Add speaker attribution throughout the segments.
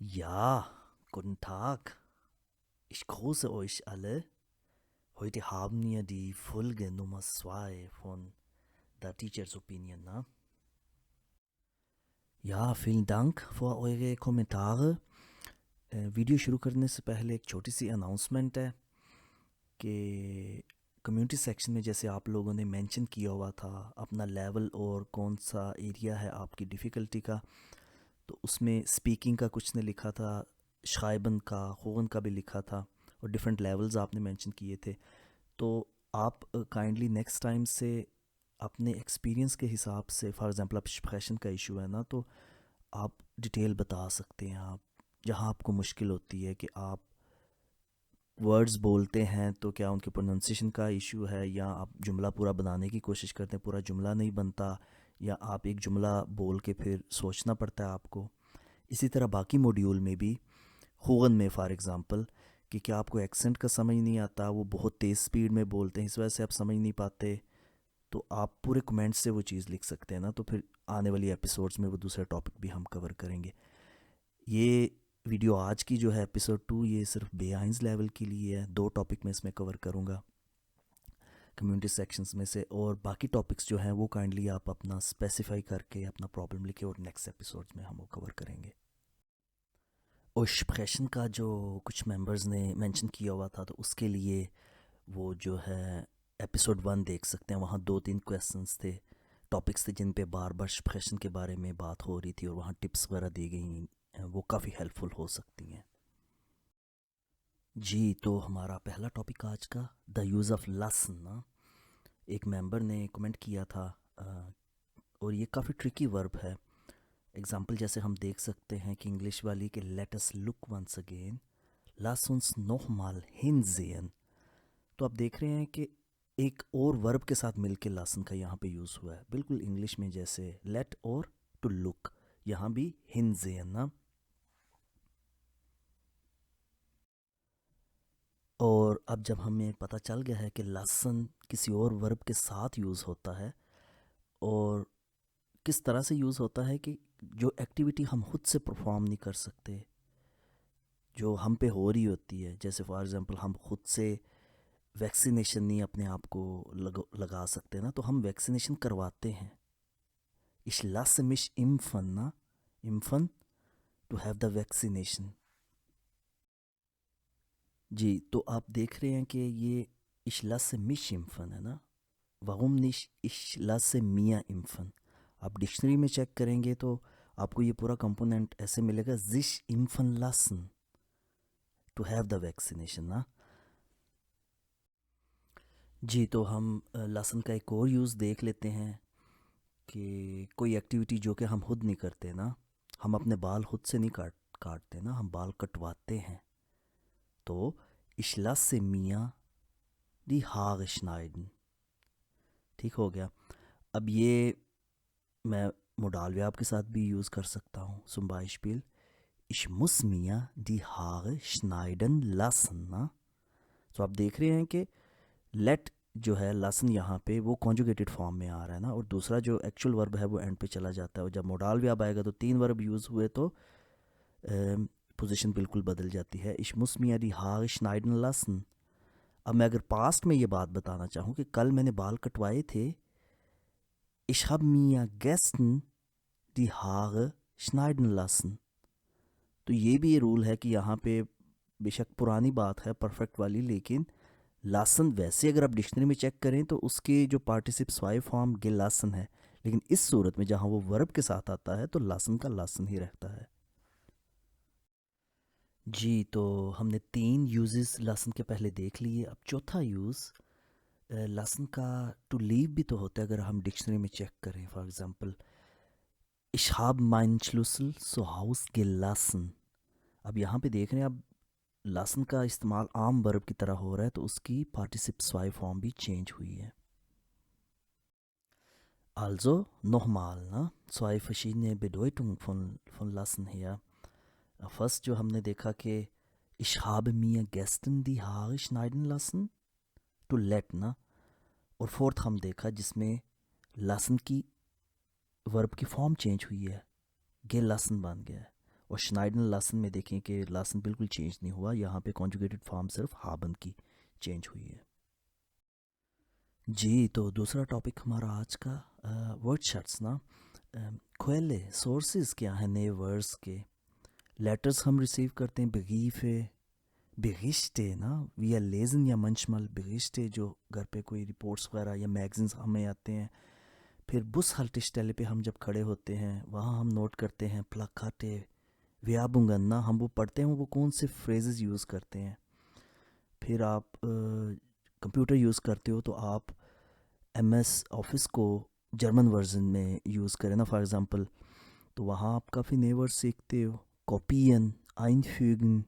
Speaker 1: Ja, guten Tag. Ich grüße euch alle. Heute haben wir die Folge Nummer 2 von The Teacher's Opinion. Ne? Ja, vielen Dank für eure Kommentare. Video शुरू करने से पहले एक छोटी सी announcement है कि community section में जैसे आप लोगों ने मेंशन किया हुआ था अपना लेवल और कौन सा एरिया है आपकी डिफ़िकल्टी का, तो उसमें स्पीकिंग का कुछ ने लिखा था, शायबन का, खुगन का भी लिखा था और डिफरेंट लेवल्स आपने मेंशन किए थे। तो आप काइंडली नेक्स्ट टाइम से अपने एक्सपीरियंस के हिसाब से, फॉर एग्जांपल अब स्प्रेशन का इशू है ना, तो आप डिटेल बता सकते हैं। आप जहाँ आपको मुश्किल होती है कि आप वर्ड्स बोलते हैं तो क्या उनके प्रोनाउंसिएशन का इशू है, या आप जुमला पूरा बनाने की कोशिश करते हैं पूरा जुमला नहीं बनता, या आप एक जुमला बोल के फिर सोचना पड़ता है आपको। इसी तरह बाकी मॉड्यूल में भी, हुगन में फॉर एग्ज़ाम्पल, कि क्या आपको एक्सेंट का समझ नहीं आता, वो बहुत तेज़ स्पीड में बोलते हैं इस वजह से आप समझ नहीं पाते, तो आप पूरे कमेंट्स से वो चीज़ लिख सकते हैं ना, तो फिर आने वाली एपिसोड्स में वो दूसरा टॉपिक भी हम कवर करेंगे। ये वीडियो आज की जो है एपिसोड 2, ये सिर्फ बेआइंस लेवल के लिए है। 2 टॉपिक मैं इसमें कवर करूँगा कम्युनिटी सेक्शंस में से, और बाकी टॉपिक्स जो हैं वो काइंडली आप अपना स्पेसिफाई करके अपना प्रॉब्लम लिखे और नेक्स्ट एपिसोड्स में हम वो कवर करेंगे। और स्प्रेशन का जो कुछ मेंबर्स ने मेंशन किया हुआ था, तो उसके लिए वो जो है एपिसोड 1 देख सकते हैं। वहाँ 2-3 क्वेश्चंस थे, टॉपिक्स थे जिन पे बार बार स्प्रेशन के बारे में बात हो रही थी, और वहाँ टिप्स वगैरह दी गई हैं, वो काफ़ी हेल्पफुल हो सकती हैं। जी, तो हमारा पहला टॉपिक आज का द यूज़ ऑफ लसन ना। एक मेंबर ने कमेंट किया था, और ये काफ़ी ट्रिकी वर्ब है। एग्जाम्पल जैसे हम देख सकते हैं कि इंग्लिश वाली के let us look once again, लास uns nochmal hinsehen। तो आप देख रहे हैं कि एक और वर्ब के साथ मिलके लासन का यहाँ पे यूज़ हुआ है, बिल्कुल इंग्लिश में जैसे लेट और टू लुक, यहाँ भी हिंजेन ना। और अब जब हमें पता चल गया है कि लासन किसी और वर्ब के साथ यूज़ होता है, और किस तरह से यूज़ होता है कि जो एक्टिविटी हम खुद से परफॉर्म नहीं कर सकते, जो हम पे हो रही होती है, जैसे फॉर एग्ज़ाम्पल हम खुद से वैक्सीनेशन नहीं अपने आप को लगा सकते ना, तो हम वैक्सीनेशन करवाते हैं। Ich lasse mich impfen ना, impfen to have the vaccination। जी, तो आप देख रहे हैं कि ये ich lasse mich impfen है ना, warum nicht ich lasse mir impfen। आप डिक्शनरी में चेक करेंगे तो आपको ये पूरा कंपोनेंट ऐसे मिलेगा, sich impfen lassen to have the vaccination ना। जी, तो हम lassen का एक और यूज़ देख लेते हैं कि कोई एक्टिविटी जो कि हम खुद नहीं करते ना, हम अपने बाल खुद से नहीं काटते ना, हम बाल कटवाते हैं। तो ich lasse mir die Haare schneiden। ठीक हो गया। अब ये मैं मोडाल व्याप के साथ भी यूज़ कर सकता हूँ, zum Beispiel ich muss mir die Haare schneiden lassen ना। तो आप देख रहे हैं कि लेट जो है लसन यहाँ पे वो कॉन्जुगेटेड फॉर्म में आ रहा है ना, और दूसरा जो एक्चुअल वर्ब है वो एंड पे चला जाता है, और जब मोडाल व्याप आएगा तो 3 वर्ब यूज़ हुए तो पोजीशन बिल्कुल बदल जाती है। ich muss mir die Haare schneiden lassen। अब मैं अगर पास्ट में ये बात बताना चाहूँ कि कल मैंने बाल कटवाए थे, ich habe mir gestern die Haare schneiden lassen। तो ये भी ये रूल है कि यहाँ पे बेशक पुरानी बात है परफेक्ट वाली, लेकिन लासन वैसे अगर आप डिक्शनरी में चेक करें तो उसके जो पार्टिसिप्स वाई फॉर्म गे लासन है, लेकिन इस सूरत में जहाँ वो वर्ब के साथ आता है तो लासन का लासन ही रहता है। जी, तो हमने 3 यूजेस लासन के पहले देख लिए। अब चौथा यूज़ लासन का टू लीव भी तो होता है, अगर हम डिक्शनरी में चेक करें। For example ich habe meinen Schlüssel zu Hause gelassen। अब यहाँ पे देख रहे हैं, अब लासन का इस्तेमाल आम वर्ब की तरह हो रहा है, तो उसकी पार्टिसिप्स वाई फॉर्म भी चेंज हुई है। Also nochmal, ne? Zwei verschiedene Bedeutungen von lassen her। First जो हमने देखा कि ich habe mir gestern die Haare schneiden lassen, to let ना। और फोर्थ हम देखा जिसमें lassen की वर्ब की फॉर्म चेंज हुई है, गे lassen बन गया है। और श्नाइडर लासन में देखें कि लासन बिल्कुल चेंज नहीं हुआ, यहाँ पे कॉन्जुगेटेड फॉर्म सिर्फ हाबन की चेंज हुई है। जी, तो दूसरा टॉपिक हमारा आज का वर्ड शर्ट्स ना। खोले सोर्सेज क्या हैं नए वर्ड्स के। लेटर्स हम रिसीव करते हैं, ब्रीफे, Berichte ना, wir lesen ja manchmal Berichte जो घर पे कोई रिपोर्ट्स वगैरह या मैगजीन्स हमें आते हैं। फिर बुस हल्टेस्टेले पे हम जब खड़े होते हैं वहाँ हम नोट करते हैं प्लाकाटे व्याबुंगन ना, हम वो पढ़ते हैं वो कौन से फ्रेजेस यूज़ करते हैं। फिर आप कंप्यूटर यूज़ करते हो तो आप MS ऑफिस को जर्मन वर्जन में यूज़ करें ना फॉर एग्ज़ाम्पल, तो वहाँ आप काफ़ी नए वर्ड सीखते हो। कॉपियन, einfügen,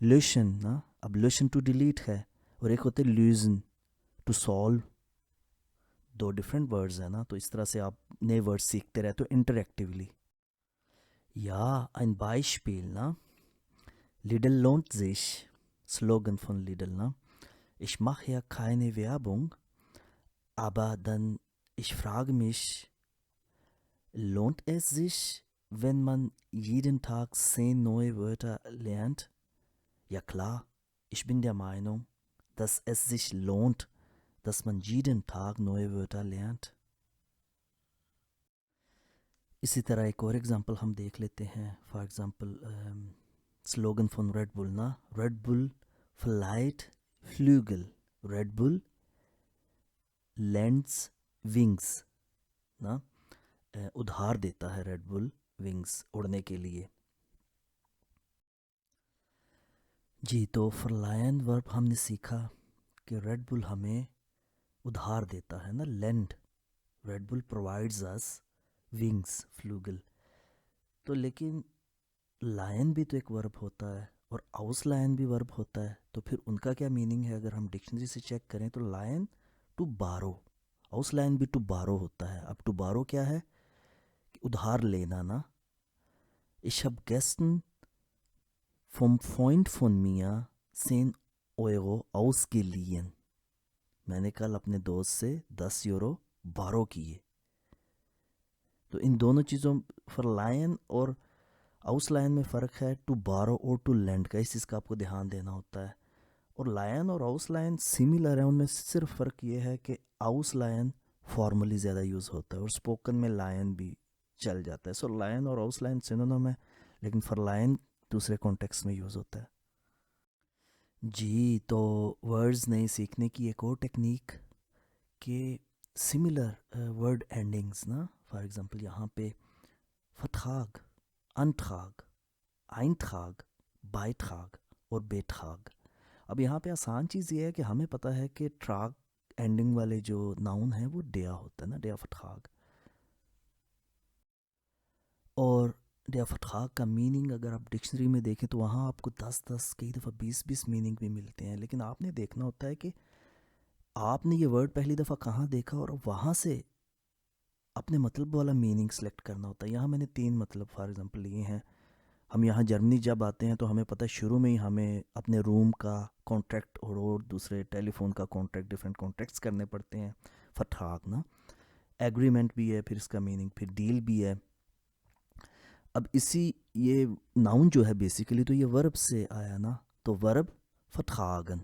Speaker 1: löschen ना, अब löschen टू डिलीट है और एक होते lösen टू सॉल्व, दो डिफरेंट वर्ड्स हैं ना, तो इस तरह से आप नए वर्ड सीखते रहते हो इंटरएक्टिवली। या ein Beispiel ना, Lidl lohnt sich, Slogan von Lidl ना, ich mache ja keine Werbung, aber dann ich frage mich, lohnt es sich, wenn man jeden Tag 10 neue Wörter lernt? Ja klar, ich bin der Meinung, dass es sich lohnt, dass man jeden Tag neue Wörter lernt. इसी तरह एक और example हम देख लेते हैं। For example slogan from Red Bull ना, Red Bull फ्लाइट फ्लूगल, रेड बुल लैंड्स विंग्स ना, उधार देता है रेड बुल विंग्स उड़ने के लिए। जी, तो फ्लायन वर्ब हमने सीखा कि रेड बुल हमें उधार देता है ना, lend, Red Bull provides us wings फ्लूगल। तो लेकिन लायन भी तो एक वर्ब होता है और आउस लायन भी वर्ब होता है, तो फिर उनका क्या मीनिंग है अगर हम डिक्शनरी से चेक करें तो लायन टू बारो, आउस लायन भी टू बारो होता है। अब टू बारो क्या है कि उधार लेना ना। Ich habe gestern vom Freund von mir 10 € ausgeliehen, मैंने कल अपने दोस्त से 10 € बारो किए। तो इन दोनों चीज़ों फॉर लायन और आउस लायन में फ़र्क है टू बारो और टू लैंड का, इस चीज़ का आपको ध्यान देना होता है। और लायन और आउस लायन सिमिलर है, उनमें सिर्फ फ़र्क ये है कि आउस लायन फॉर्मली ज़्यादा यूज़ होता है और स्पोकन में लायन भी चल जाता है। सो लायन और आउस लायन सिनोनिम है, लेकिन फॉर लायन दूसरे कॉन्टेक्स्ट में यूज़ होता है। जी, तो वर्ड्स नए सीखने की एक और टेक्निक के सिमिलर वर्ड एंडिंग्स ना। फॉर एग्जांपल यहाँ पे फतहाग, अनथाग, आइनथाग, बाइथाग और बेथाग। अब यहाँ पे आसान चीज़ ये है कि हमें पता है कि ट्राग एंडिंग वाले जो नाउन है वो डेया होता है ना, डेया फतहाग। और डेया फतहाग का मीनिंग अगर आप डिक्शनरी में देखें तो वहाँ आपको 10-10 कई दफ़ा 20-20 मीनिंग भी मिलते हैं, लेकिन आपने देखना होता है कि आपने ये वर्ड पहली दफ़ा कहाँ देखा और वहाँ से अपने मतलब वाला मीनिंग सेलेक्ट करना होता है। यहाँ मैंने 3 मतलब फॉर एग्जांपल लिए हैं। हम यहाँ जर्मनी जब आते हैं तो हमें पता है शुरू में ही हमें अपने रूम का कॉन्ट्रैक्ट और दूसरे टेलीफोन का कॉन्ट्रैक्ट, डिफरेंट कॉन्ट्रैक्ट्स करने पड़ते हैं। फतहाग ना, एग्रीमेंट भी है, फिर इसका मीनिंग फिर डील भी है। अब इसी ये नाउन जो है बेसिकली तो ये वर्ब से आया ना, तो वर्ब फतहागन,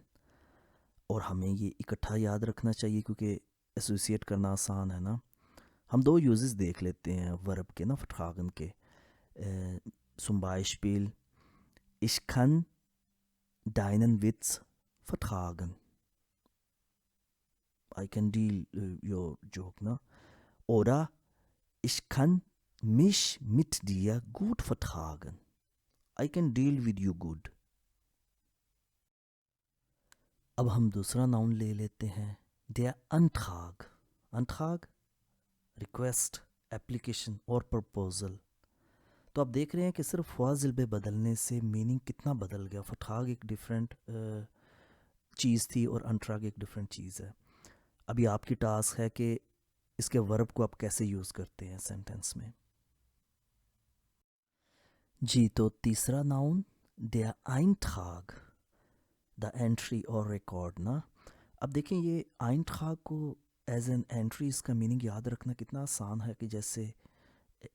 Speaker 1: और हमें ये इकट्ठा याद रखना चाहिए क्योंकि एसोसिएट करना आसान है ना। हम 2 यूजेस देख लेते हैं वर्ब के ना, फतहागन के। zum Beispiel, ich kann deinen Witz vertragen. I can deal your joke, ne? Oder ich kann mich mit dir gut vertragen. I can deal with you good. अब हम दूसरा नाउन ले लेते हैं, der Antrag. Antrag, request, application और proposal. तो आप देख रहे हैं कि सिर्फ फाजिल पे बदलने से मीनिंग कितना बदल गया। फतहाग एक डिफरेंट चीज़ थी और अंट्राग एक डिफरेंट चीज़ है। अभी आपकी टास्क है कि इसके वर्ब को आप कैसे यूज़ करते हैं सेंटेंस में। जी, तो तीसरा noun der Eintrag, the entry और रिकॉर्ड ना। अब देखें ये Eintrag को एज एन एंट्री, इसका मीनिंग याद रखना कितना आसान है कि जैसे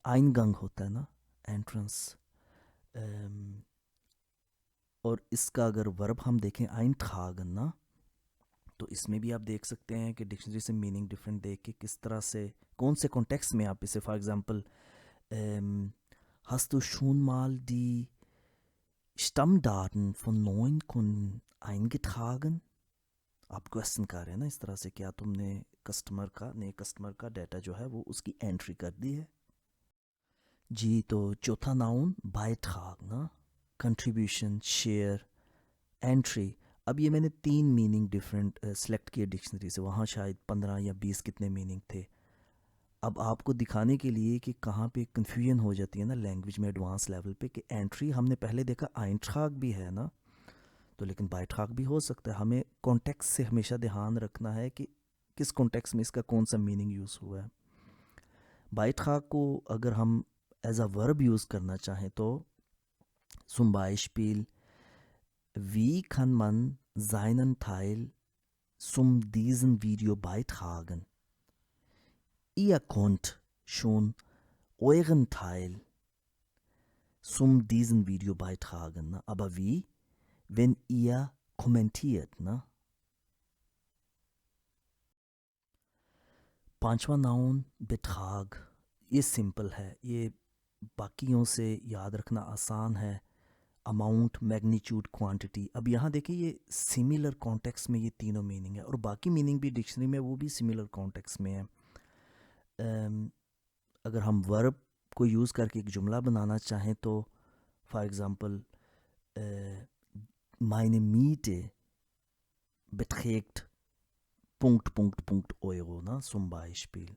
Speaker 1: आइनगंग होता है ना, एंट्रेंस, अम, और इसका अगर वर्ब हम देखें eintragen ना, तो इसमें भी आप देख सकते हैं कि डिक्शनरी से मीनिंग डिफरेंट देख के किस तरह से कौन से कॉन्टेक्स्ट में आप इसे, for example hast du schon mal die Stammdaten von neuen Kunden eingetragen? आप क्वेश्चन कर रहे हैं ना इस तरह से, क्या तुमने नए कस्टमर का डाटा जो है वो उसकी एंट्री कर दी है। जी, तो चौथा नाउन बायट्राग ना, कंट्रीब्यूशन, शेयर, एंट्री। अब ये मैंने 3 मीनिंग डिफरेंट सेलेक्ट किए डिक्शनरी से, वहाँ शायद 15 या 20 कितने मीनिंग थे। अब आपको दिखाने के लिए कि कहाँ पे कन्फ्यूजन हो जाती है ना लैंग्वेज में एडवांस लेवल पे, कि एंट्री हमने पहले देखा आइंट्राग भी है ना, तो लेकिन बायट्राग भी हो सकता है। हमें कॉन्टेक्स्ट से हमेशा ध्यान रखना है कि किस कॉन्टेक्स्ट में इसका कौन सा मीनिंग यूज़ हुआ है। बायट्राग को अगर हम एज अ वर्ब यूज़ करना चाहें तो zum Beispiel, wie kann man seinen Teil zum diesen Video beitragen? Ihr könnt schon euren Teil zum diesen Video beitragen, ne? Aber wie? Wenn ihr kommentiert, ne? पांचवा noun बेट्राग, ये simple है, ये बाकियों से याद रखना आसान है। Amount, magnitude, quantity. अब यहाँ देखिए ये सिमिलर कॉन्टेक्स्ट में ये तीनों मीनिंग है, और बाकी मीनिंग भी डिक्शनरी में वो भी सिमिलर कॉन्टेक्स्ट में है। अगर हम वर्ब को यूज़ करके एक जुमला बनाना चाहें तो for example meine Miete beträgt Punkt, Punkt, Punkt Euro ना, zum Beispiel।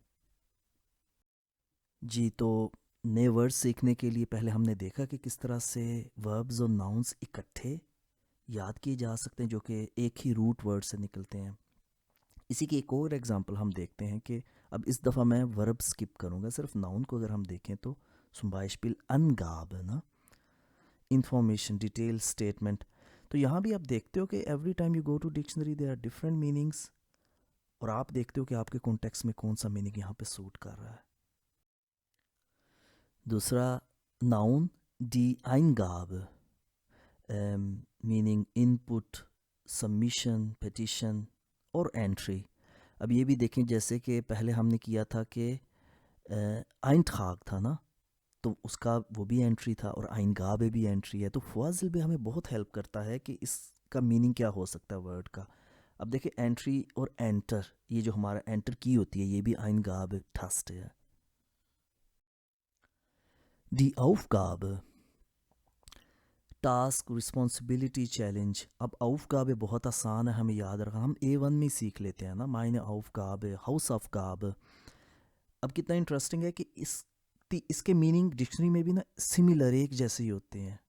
Speaker 1: जी, तो नए वर्ड सीखने के लिए पहले हमने देखा कि किस तरह से वर्ब्स और नाउन्स इकट्ठे याद किए जा सकते हैं, जो कि एक ही रूट वर्ड से निकलते हैं। इसी की एक और एग्जांपल हम देखते हैं कि अब इस दफ़ा मैं वर्ब स्किप करूँगा, सिर्फ नाउन को अगर हम देखें तो zum Beispiel Angabe ना, इंफॉर्मेशन, डिटेल, स्टेटमेंट। तो यहाँ भी आप देखते हो कि every time you go to dictionary there are different meanings, और आप देखते हो कि आपके कॉन्टेक्स्ट में कौन सा मीनिंग यहाँ पे सूट कर रहा है। दूसरा noun D Eingabe, meaning input, submission, petition और एंट्री। अब ये भी देखें, जैसे कि पहले हमने किया था कि Eintrag था ना, तो उसका वो भी एंट्री था, और Eingabe भी एंट्री है। तो फ़ाज़िल भी हमें बहुत हेल्प करता है कि इसका मीनिंग क्या हो सकता है वर्ड का। अब देखिए एंट्री और एंटर, ये जो हमारा एंटर की होती है ये भी Eingabe Taste है। Die Aufgabe, task, responsibility, challenge. अब Aufgabe बहुत आसान है हमें याद रखना, हम A1 में सीख लेते हैं ना, meine Aufgabe, Hausaufgabe। अब कितना इंटरेस्टिंग है कि इसके मीनिंग डिक्शनरी में भी ना सिमिलर, एक जैसे ही होते हैं,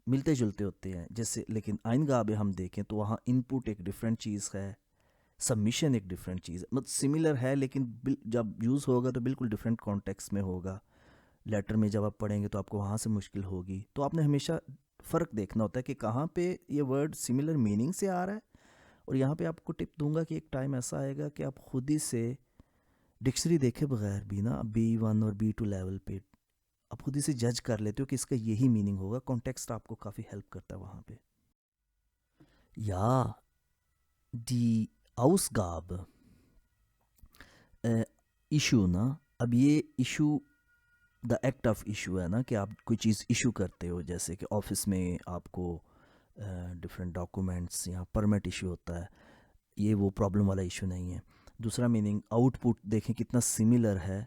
Speaker 1: मिलते जुलते होते हैं जैसे। लेकिन Eingabe हम देखें तो वहाँ इनपुट एक डिफरेंट चीज़ है, सबमिशन एक डिफरेंट चीज़ है। मतलब सिमिलर है लेकिन जब यूज़ होगा तो बिल्कुल डिफरेंट कॉन्टेक्स्ट में होगा। लेटर में जब आप पढ़ेंगे तो आपको वहाँ से मुश्किल होगी। तो आपने हमेशा फ़र्क देखना होता है कि कहाँ पे ये वर्ड सिमिलर मीनिंग से आ रहा है। और यहाँ पे आपको टिप दूंगा कि एक टाइम ऐसा आएगा कि आप खुद ही से डिक्शनरी देखे बगैर भी ना, B1 और B2 लेवल पे आप खुद ही से जज कर लेते हो कि इसका यही मीनिंग होगा। कॉन्टेक्स्ट आपको काफ़ी हेल्प करता है वहाँ पे। या डी Ausgabe, इशू ना। अब ये issue the act of issue है ना, कि आप कोई चीज़ इशू करते हो, जैसे कि ऑफिस में आपको डिफरेंट डॉक्यूमेंट्स या परमिट इशू होता है, ये वो प्रॉब्लम वाला इशू नहीं है। दूसरा मीनिंग आउटपुट, देखें कितना सिमिलर है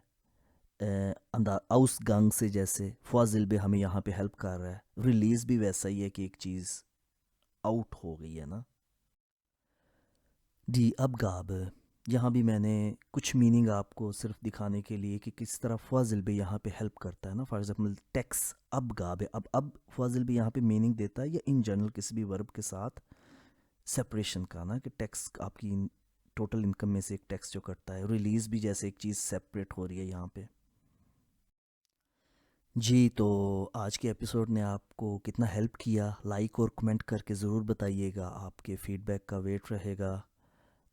Speaker 1: आउसगंग से, जैसे फाजिल भी हमें यहाँ पे हेल्प कर रहा है। रिलीज़ भी वैसा ही है कि एक चीज़ आउट हो गई है ना। डी अबगाब, यहाँ भी मैंने कुछ मीनिंग आपको सिर्फ दिखाने के लिए कि किस तरह फाजिल भी यहाँ पे हेल्प करता है ना। फॉर एग्जांपल टैक्स अबगाब है, अब फाजिल भी यहाँ पे मीनिंग देता है, या इन जनरल किसी भी वर्ब के साथ सेपरेशन का ना, कि टैक्स आपकी टोटल इनकम में से एक टैक्स जो कटता है। रिलीज़ भी जैसे एक चीज़ सेपरेट हो रही है यहाँ पे। जी, तो आज के एपिसोड ने आपको कितना हेल्प किया, लाइक और कमेंट करके ज़रूर बताइएगा। आपके फीडबैक का वेट रहेगा।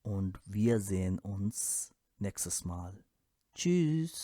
Speaker 1: Und wir sehen uns nächstes Mal. Tschüss.